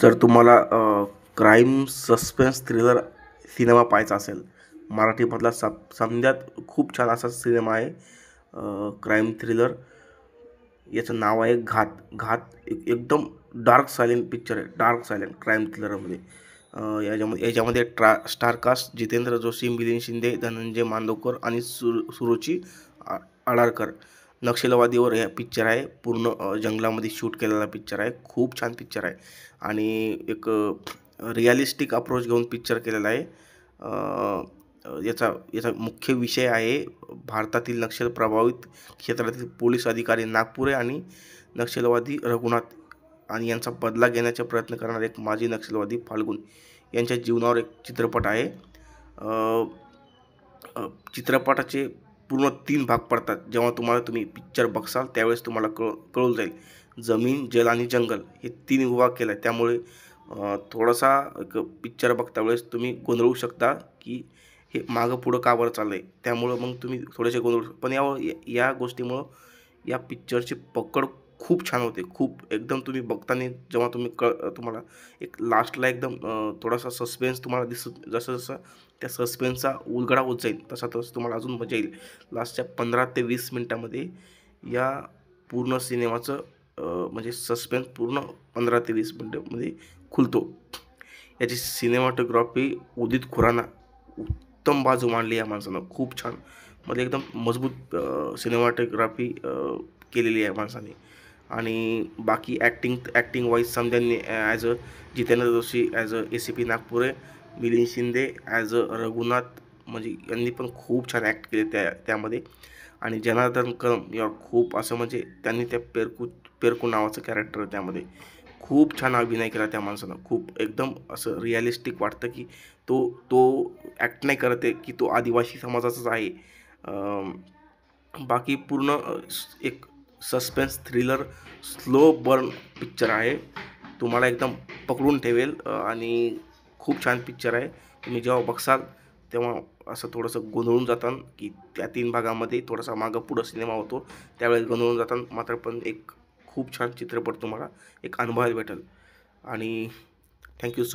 जर तुम्हाला crime suspense thriller cinema पाहायचा असेल, मराठीमधला समध्यात खूप छान असा सिनेमा आहे क्राईम थ्रिलर. याचं नाव आहे घात. एकदम डार्क सायलेंट पिक्चर आहे. डार्क सायलेंट क्राईम थ्रिलरमध्ये याच्यामध्ये स्टारकास्ट जितेंद्र जोशी, मिलिंद शिंदे, धनंजय मांडवकर आणि सुरुची आडारकर. नक्षलवादीवर हा पिक्चर आहे. पूर्ण जंगलामध्ये शूट केलेला पिक्चर आहे. खूप छान पिक्चर आहे आणि एक रिअलिस्टिक अप्रोच घेऊन पिक्चर केलेला आहे. याचा याचा मुख्य विषय आहे भारतातील नक्षल प्रभावित क्षेत्रातील पोलीस अधिकारी नागपुरे आणि नक्षलवादी रघुनाथ आणि यांचा बदला घेण्याचा प्रयत्न करणारे एक माजी नक्षलवादी फाल्गुन यांच्या जीवनावर एक चित्रपट आहे. चित्रपटाचे पूर्ण 3 भाग पडतात. जेव्हा तुम्ही पिक्चर बघसाल त्यावेळेस तुम्हाला कळून जाईल. जमीन, जल आणि जंगल हे 3 विभाग केला आहे. त्यामुळे थोडासा एक पिक्चर बघता वेळेस तुम्ही गोंधळू शकता की हे मागं पुढं का बरं चाललं आहे. त्यामुळं मग तुम्ही थोडेसे गोंधळू पण या गोष्टीमुळं या पिक्चरची पकड खूप छान होते. खूप एकदम तुम्ही बघताना जेव्हा तुम्हाला एक लास्टला एकदम थोडासा सस्पेन्स तुम्हाला जसं त्या सस्पेन्सचा उलगडा होत जाईल तसं तुम्हाला अजून मजा येईल. लास्टच्या 15 ते 20 मिनटामध्ये या पूर्ण सिनेमाचं म्हणजे सस्पेन्स पूर्ण 15 ते 20 मिनटामध्ये खुलतो. याची सिनेमॅटोग्राफी उदित खुराना उत्तम बाजू मांडली या माणसानं. खूप छान म्हणजे एकदम मजबूत सिनेमॅटोग्राफी केलेली आहे माणसाने. आणि बाकी ॲक्टिंग वाईज समद्यांनी as a Jitendra Joshi as a ACP Nagpure, Milind Shinde as a Raghunath म्हणजे यांनी पण खूप छान ॲक्ट केले त्यामध्ये. आणि जनार्दन कदम यावर खूप असं म्हणजे त्यांनी त्या पेरकू नावाचं कॅरेक्टर त्यामध्ये खूप छान अभिनय केला त्या माणसानं. खूप एकदम असं रिअलिस्टिक वाटतं की तो तो ॲक्ट नाही करत आहे की तो आदिवासी समाजाचाच आहे. बाकी पूर्ण एक suspense thriller slow burn picture आहे. तुम्हाला एकदम पकडून ठेवेल आणि खूप छान पिक्चर आहे. तुम्ही जेव्हा बघसाल तेव्हा असं थोडंसं गोंधळून जातान की त्या 3 भागामध्ये थोडासा मागं पुढं सिनेमा होतो. त्यावेळेस गोंधळून जातान मात्र पण एक खूप छान चित्रपट तुम्हाला एक अनुभवायला भेटेल. आणि थँक्यू.